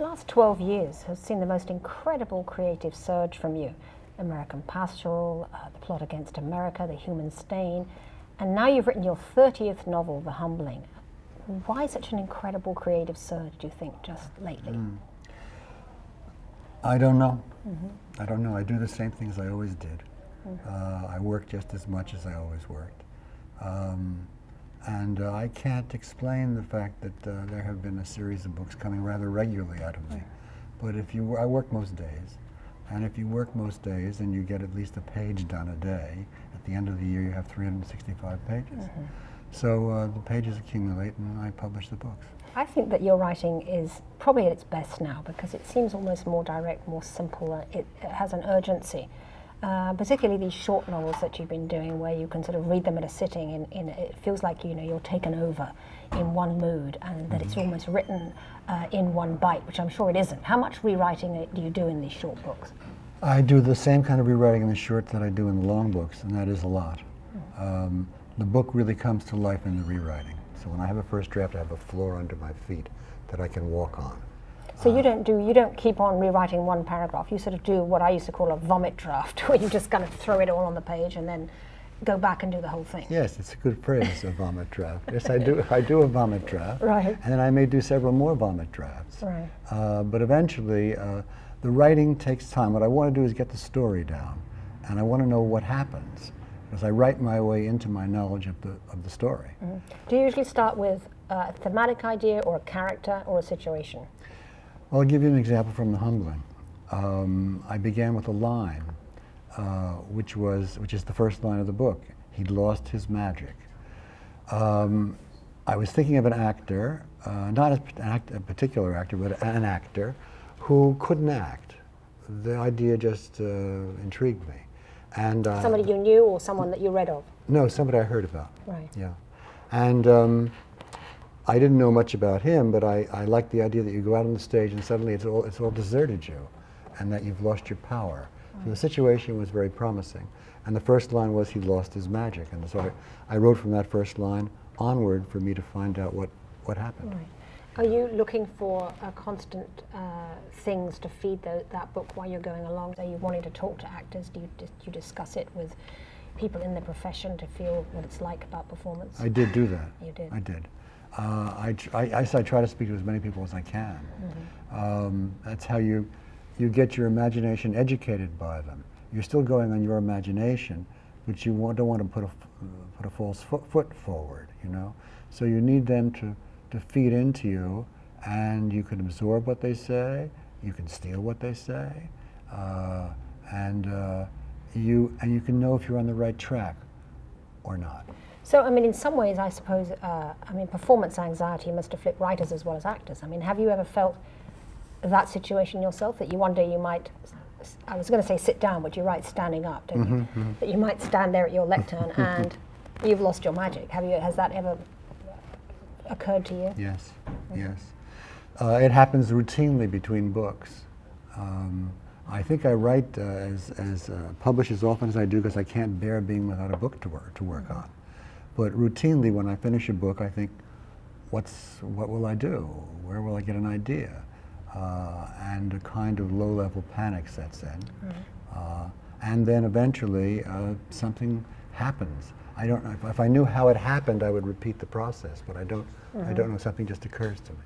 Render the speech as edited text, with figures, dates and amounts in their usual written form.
last 12 years has seen the most incredible creative surge from you. American Pastoral, The Plot Against America, The Human Stain, and now you've written your 30th novel, The Humbling. Why such an incredible creative surge, do you think, just lately? I don't know. I don't know. I do the same things I always did. I work just as much as I always worked. And I can't explain the fact that there have been a series of books coming rather regularly out of me. But I work most days, and if you work most days and you get at least a page done a day, at the end of the year you have 365 pages. So the pages accumulate and I publish the books. I think that your writing is probably at its best now because it seems almost more direct, more simple. It has an urgency. Particularly these short novels that you've been doing where you can sort of read them at a sitting and it feels like you're taken over in one mood and that it's almost written in one bite, which I'm sure it isn't. How much rewriting do you do in these short books? I do the same kind of rewriting in the short that I do in the long books, and that is a lot. The book really comes to life in the rewriting. So when I have a first draft, I have a floor under my feet that I can walk on. So you don't keep on rewriting one paragraph. You sort of do what I used to call a vomit draft, where you just kind of throw it all on the page and then go back and do the whole thing. Yes, it's a good phrase, a vomit draft. Yes, I do a vomit draft. Right. And then I may do several more vomit drafts. Right. But eventually, the writing takes time. What I want to do is get the story down, and I want to know what happens, because I write my way into my knowledge of the story. Do you usually start with a thematic idea or a character or a situation? Well, I'll give you an example from The Humbling. I began with a line, which is the first line of the book. He'd lost his magic. I was thinking of an actor, not a particular actor, but an actor who couldn't act. The idea just intrigued me. And somebody you knew or someone that you read of? No, somebody I heard about. Right. Yeah. And I didn't know much about him, but I liked the idea that you go out on the stage and suddenly it's all deserted you, and that you've lost your power. So the situation was very promising. And the first line was, he lost his magic. And so I wrote from that first line onward for me to find out what happened. Right. Are you looking for constant things to feed that book while you're going along? Are you wanting to talk to actors? Do you discuss it with people in the profession to feel what it's like about performance? I did do that. You did? I did. I try to speak to as many people as I can. That's how you get your imagination educated by them. You're still going on your imagination, but you don't want to put a false foot forward, you know? So you need them to feed into you, and you can absorb what they say, you can steal what they say, and you can know if you're on the right track or not. So, I mean, in some ways, I suppose, performance anxiety must afflict writers as well as actors. I mean, have you ever felt that situation yourself, that one day you might, I was going to say sit down, but you write standing up, don't you? That you might stand there at your lectern and you've lost your magic. Has that ever occurred to you? Yes, yes. It happens routinely between books. I think I write publish as often as I do because I can't bear being without a book to work on. But routinely, when I finish a book, I think, what will I do? Where will I get an idea? And a kind of low-level panic sets in. And then eventually, something happens. I don't know if I knew how it happened, I would repeat the process, but I don't know. Something just occurs to me.